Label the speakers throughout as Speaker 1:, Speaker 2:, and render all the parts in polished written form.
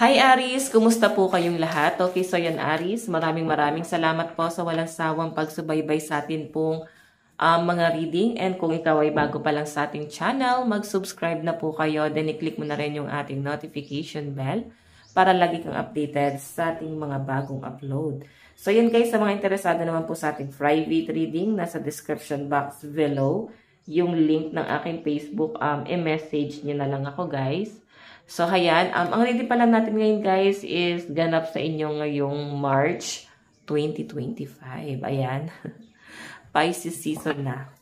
Speaker 1: Hi Aries! Kumusta po kayong lahat? Okay, so yan Aries, maraming salamat po sa walang sawang pagsubaybay sa atin pong mga reading. And kung ikaw ay bago pa lang sa ating channel, mag-subscribe na po kayo. Then i-click mo na rin yung ating notification bell para lagi kang updated sa ating mga bagong upload. So yan guys, sa mga interesado naman po sa ating private reading, nasa description box below yung link ng aking Facebook. I-message nyo na lang ako guys. So, ayan. Ang reading pala natin ngayon, guys, is ganap sa inyo ngayong March 2025. Ayan. Pisces season na.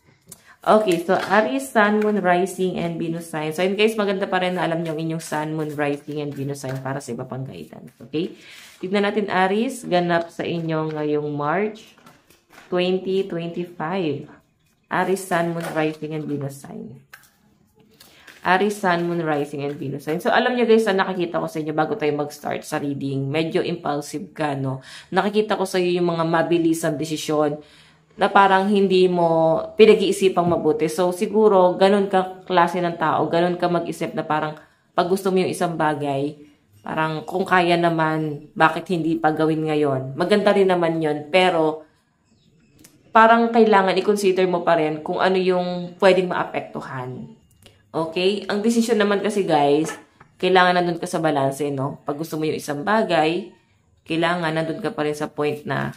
Speaker 1: Okay, so Aries, Sun, Moon, Rising, and Venus sign. So, ayan guys, maganda pa rin na alam nyo ang inyong Sun, Moon, Rising, and Venus sign para sa iba pang guidance. Okay? Tignan natin, Aries, ganap sa inyo ngayong March 2025. Aries, Sun, Moon, Rising, and Venus sign. Aries, Sun, Moon, Rising, and Venus sign. So, alam nyo guys, nakikita ko sa inyo bago tayo mag-start sa reading, medyo impulsive ka, no? Nakikita ko sa iyo yung mga mabilisang desisyon na parang hindi mo pinag-iisipang mabuti. So, siguro, ganun ka klase ng tao, ganun ka mag-isip na parang pag gusto mo yung isang bagay, parang kung kaya naman, bakit hindi pa gawin ngayon? Maganda rin naman yon, pero parang kailangan i-consider mo pa rin kung ano yung pwedeng maapektuhan. Okay? Ang decision naman kasi guys, kailangan nandun ka sa balance, no? Pag gusto mo yung isang bagay, kailangan nandun ka pa rin sa point na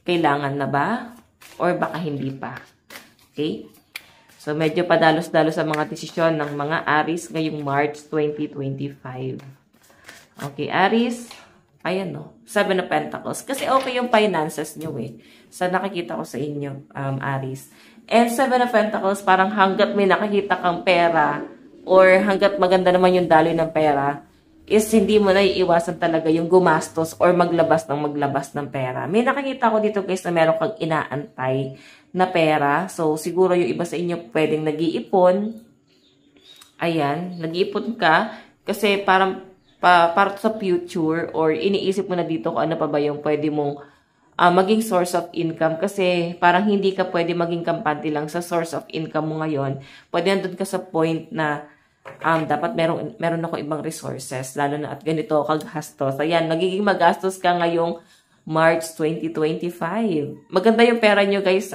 Speaker 1: kailangan na ba? Or baka hindi pa. Okay? So, medyo padalos-dalos sa mga desisyon ng mga Aries ngayong March 2025. Okay, Aries, ayan no, 7 of Pentacles. Kasi okay yung finances nyo eh. So, nakikita ko sa inyo, Aries. And 7 of Pentacles, parang hanggat may nakikita kang pera or hanggat maganda naman yung daloy ng pera, is hindi mo na iiwasan talaga yung gumastos or maglabas ng pera. May nakikita ko dito guys na meron kang inaantay na pera. So, siguro yung iba sa inyo pwedeng nag-iipon. Ayan, nag-iipon ka kasi parang para sa future or iniisip mo na dito kung ano pa ba yung pwede mong maging source of income kasi parang hindi ka pwede maging kampante lang sa source of income mo ngayon. Pwede nandun ka sa point na dapat meron ako ibang resources lalo na at ganito kagastos. Ayan, magiging magastos ka ngayong March 2025. Maganda yung pera nyo guys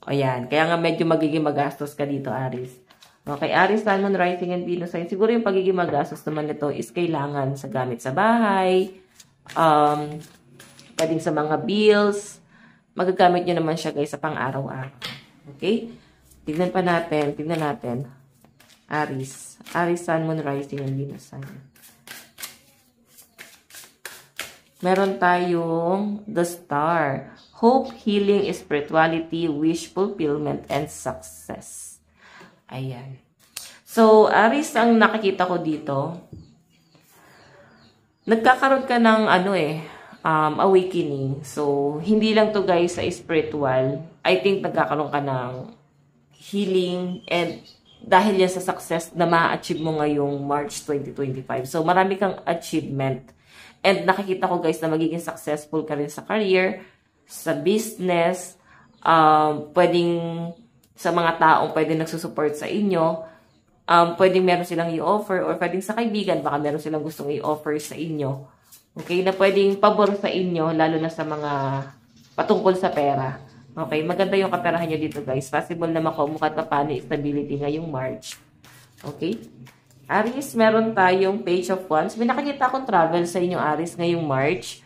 Speaker 1: Ayan, kaya nga medyo magiging magastos ka dito Aries. Okay, Aries, Sun, Moon, Rising, and Venus sign. Siguro yung pagiging magastos naman nito is kailangan sa gamit sa bahay, pwedeng sa mga bills. Magagamit nyo naman siya guys sa pang-araw-araw. Okay? Tignan natin. Aries. Aries, Sun, Moon, Rising, and Venus sign. Meron tayong the Star. Hope, healing, spirituality, wish fulfillment, and success. Ayan. So, Aries, ang nakikita ko dito, nagkakaroon ka ng awakening. So, hindi lang to guys sa spiritual. I think nagkakaroon ka ng healing and dahil yan sa success na ma-achieve mo ngayong March 2025. So, marami kang achievement. And nakikita ko guys na magiging successful ka rin sa career, sa business, pwedeng sa mga taong pwedeng nagsusupport sa inyo, pwedeng meron silang i-offer or pwedeng sa kaibigan, baka meron silang gustong i-offer sa inyo. Okay, na pwedeng pabor sa inyo, lalo na sa mga patungkol sa pera. Okay, maganda yung kaperahan nyo dito guys. Possible na makamukha paano stability ngayong March. Okay, Aries, meron tayong Page of Wands. May nakikita akong travel sa inyo Aries ngayong March.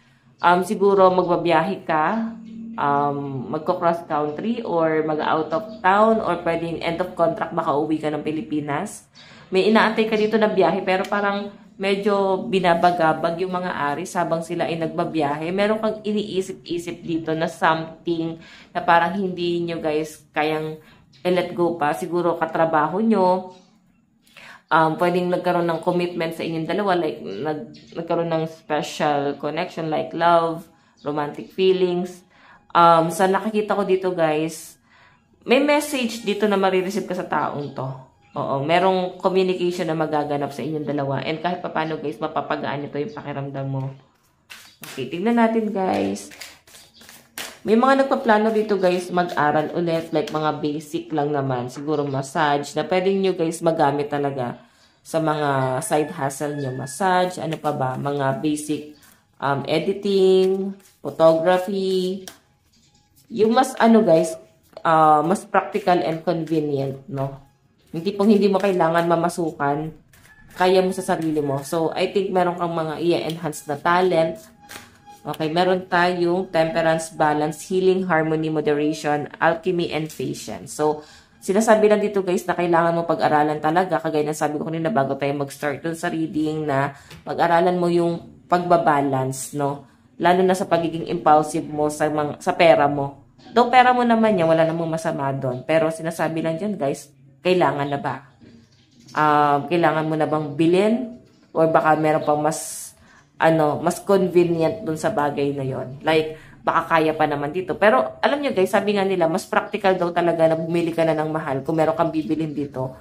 Speaker 1: Siguro magbabiyahe ka, magko-cross country or mag-out of town or pwedeng end of contract makauwi ka ng Pilipinas. May inaantay ka dito na biyahe pero parang medyo binabagabag yung mga Aries habang sila ay nagbabiyahe. Meron kang iniisip-isip dito na something na parang hindi nyo guys kayang let go pa. Siguro katrabaho nyo. Pwedeng nagkaroon ng commitment sa inyong dalawa. Like nagkaroon ng special connection like love, romantic feelings. Sa nakikita ko dito guys, may message dito na marireceive ka sa taong to. Oo, merong communication na magaganap sa inyong dalawa. And kahit paano guys, mapapagaan ito yung pakiramdam mo. Okay, tingnan natin guys. May mga nagpaplano dito guys mag-aral ulit. Like mga basic lang naman. Siguro massage na pwedeng nyo guys magamit talaga sa mga side hustle nyo, massage, ano pa ba, mga basic editing, photography, yung mas ano guys, mas practical and convenient, no? Hindi pong hindi mo kailangan mamasukan, kaya mo sa sarili mo. So, I think meron kang mga i-enhance na talent. Okay, meron tayong temperance, balance, healing, harmony, moderation, alchemy, and patience. So, sinasabi lang dito guys na kailangan mo pag-aralan talaga, kagaya ng sabi ko kanina bago tayo mag-start dun sa reading, na pag-aralan mo yung pagbabalance, no? Lalo na sa pagiging impulsive mo sa pera mo. Though pera mo naman yan, wala namang masama doon. Pero sinasabi lang dyan guys, kailangan na ba? Kailangan mo na bang bilhin? Or baka meron pang mas convenient dun sa bagay na yon. Like, baka kaya pa naman dito. Pero, alam nyo guys, sabi nga nila, mas practical daw talaga na bumili ka na ng mahal kung meron kang bibilin dito.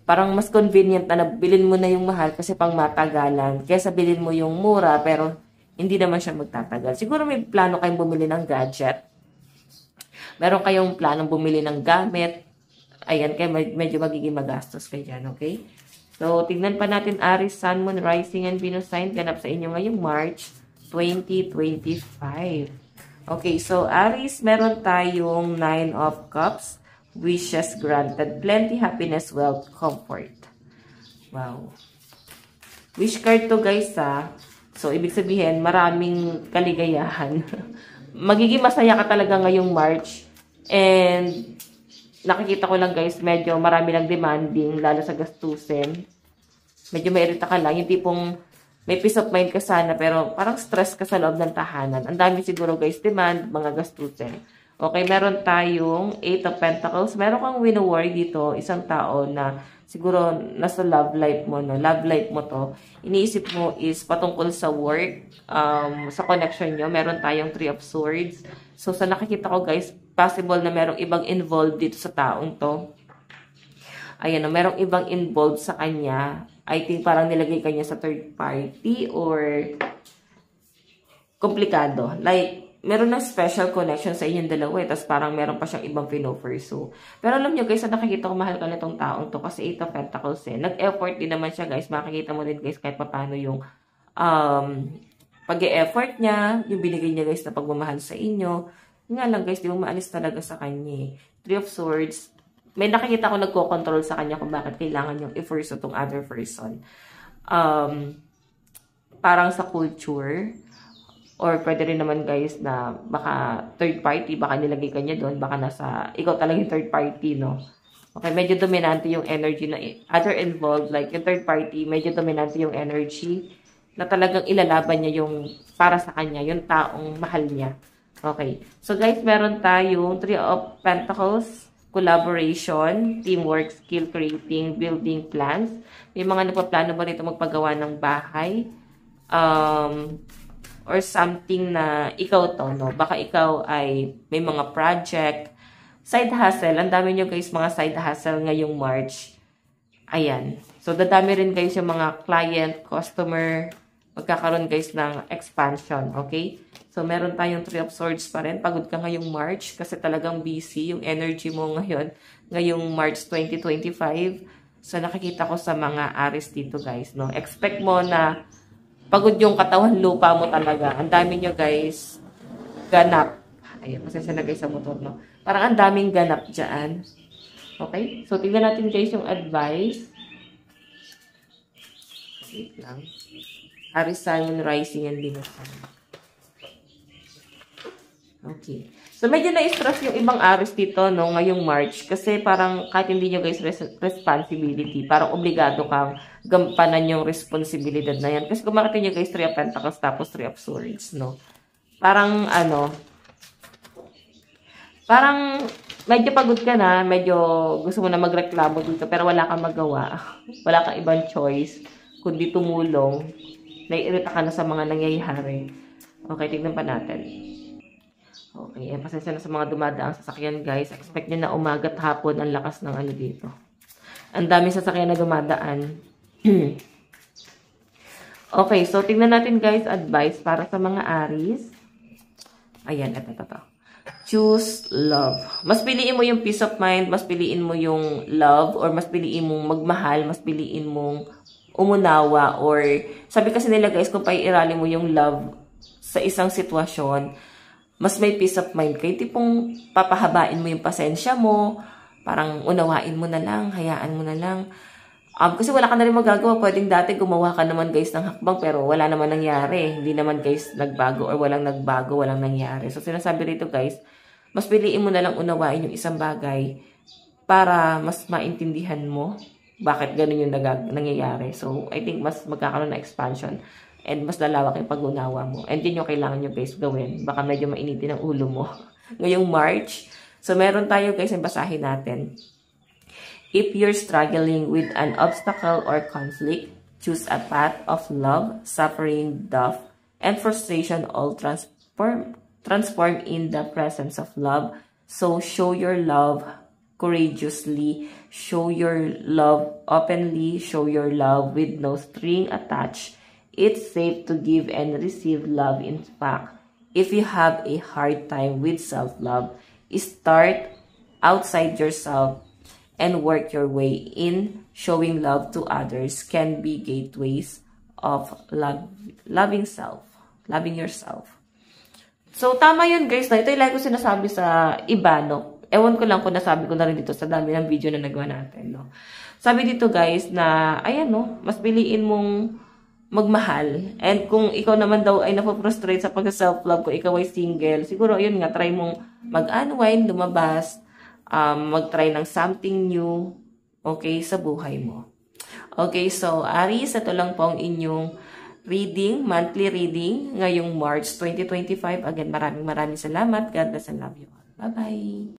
Speaker 1: Parang mas convenient na bilhin mo na yung mahal kasi pang matagalan. Kaysa bilhin mo yung mura, pero hindi naman siya magtatagal. Siguro may plano kayong bumili ng gadget. Meron kayong planong bumili ng gamit. Ayan, kaya medyo magiging magastos kayo dyan, okay? So, tignan pa natin Aries, Sun, Moon, Rising, and Venus sign. Ganap sa inyo ngayong March 2025. Okay, so Aries, meron tayong 9 of Cups, wishes granted, plenty, happiness, wealth, comfort. Wow. Wish card to guys ha. So, ibig sabihin, maraming kaligayahan. Magiging masaya ka talaga ngayong March. And, nakikita ko lang guys, medyo marami lang demanding, lalo sa gastusin. Medyo mairita ka lang. Yung tipong may peace of mind ka sana, pero parang stress ka sa loob ng tahanan. Ang dami siguro guys, demand, mga gastusin. Okay, meron tayong 8 of Pentacles. Meron kang win-a-worry dito, isang tao na siguro nasa love life mo, no? Love life mo to. Iniisip mo is patungkol sa work, sa connection nyo. Meron tayong 3 of Swords. So, sa nakikita ko guys, possible na merong ibang involved dito sa taong to. Ayan, no? Merong ibang involved sa kanya. I think parang nilagay kanya sa third party or komplikado. Like, meron ng special connection sa inyong dalawa eh. Tapos parang meron pa siyang ibang pino-pursue. Pero alam nyo guys, nakikita ko mahal ka nitong taong to kasi 8 of Pentacles eh. Nag-effort din naman siya guys. Makikita mo din guys kahit paano yung pag-e-effort niya, yung binigay niya guys na pagmamahal sa inyo. Nga lang guys, di mo maalis talaga sa kanya eh. 3 of Swords, may nakikita ko nagko-control sa kanya kung bakit kailangan yung i-force itong other person. Parang sa culture, or pwede rin naman guys na baka third party, baka nilagay ka niya doon, baka ikaw talaga yung third party, no? Okay, medyo dominante yung energy na other involved, like yung third party, medyo dominante yung energy na talagang ilalaban niya yung para sa kanya, yung taong mahal niya. Okay, so guys, meron tayong 3 of Pentacles, collaboration, teamwork, skill creating, building plans. May mga nagpaplano ba nito magpagawa ng bahay? Or something na ikaw to, no? Baka ikaw ay may mga project, side hustle. Ang dami nyo guys mga side hustle ngayong March. Ayan. So, dadami rin guys yung mga client, customer, magkakaroon guys ng expansion. Okay? So, meron tayong 3 of Swords pa rin. Pagod ka ngayong March kasi talagang busy yung energy mo ngayon. Ngayong March 2025. So, nakikita ko sa mga Aries dito guys, no? Expect mo na pagod yung katawan lupa mo talaga. Ang dami nyo guys ganap. Ayun, pasensya na guys sa motor, no? Parang ang daming ganap dyan. Okay? So, tignan natin guys yung advice. Wait lang. Aries, Sun, Rising, and Venus. Okay. So, medyo na-stress yung ibang Aries dito, no, ngayong March. Kasi parang kahit hindi nyo guys responsibility, parang obligado kang gampanan yung responsibilidad na yan. Kasi kung makita nyo guys, 3 of Pentacles tapos 3 of Swords, no. Parang, parang medyo pagod ka na, medyo gusto mo na magreklamo dito, pero wala kang magawa. Wala kang ibang choice, kundi tumulong. Naiirita ka na sa mga nangyayari. Okay, tignan pa natin. Okay, pasensya na sa mga dumadaang sasakyan guys. Expect nyo na umagat hapon ang lakas ng ano dito. Ang dami sasakyan na dumadaan. Okay, so tignan natin guys advice para sa mga Aries. Ayan, ito. Choose love. Mas piliin mo yung peace of mind, mas piliin mo yung love, or mas piliin mong magmahal, mas piliin mong umunawa, or sabi kasi nila guys, kung paiirali mo yung love sa isang sitwasyon, mas may peace of mind kayo. Tipong papahabain mo yung pasensya mo, parang unawain mo na lang, hayaan mo na lang. Kasi wala ka na rin magagawa. Pwedeng dati gumawa ka naman guys ng hakbang pero wala naman nangyari. Hindi naman guys nagbago or walang nagbago, walang nangyari. So sinasabi rito guys, mas piliin mo na lang unawain yung isang bagay para mas maintindihan mo bakit ganun yung nangyayari. So I think mas magkakaroon na expansion and mas lalawak yung pag-unawa mo. And yun yung kailangan nyo guys gawin. Baka medyo mainitin ang ulo mo ngayong March. So meron tayo guys yung basahin natin. If you're struggling with an obstacle or conflict, choose a path of love, suffering, death, and frustration all transform in the presence of love. So show your love courageously, show your love openly, show your love with no string attached. It's safe to give and receive love. In fact, if you have a hard time with self-love, start outside yourself and work your way in. Showing love to others can be gateways of loving yourself. So, tama yun guys. Ito yung like ko sinasabi sa iba, no? Ewan ko lang kung nasabi ko na rin dito sa dami ng video na nagawa natin, no? Sabi dito guys na, ayan no, mas piliin mong magmahal. And kung ikaw naman daw ay napofrustrate sa pag-self-love, kung ikaw ay single, siguro yun nga, try mong mag-unwind, lumabas, mag-try ng something new, okay, sa buhay mo. Okay, so, Aries, ito lang po ang inyong reading, monthly reading, ngayong March 2025. Again, maraming salamat. God bless and love you all. Bye-bye!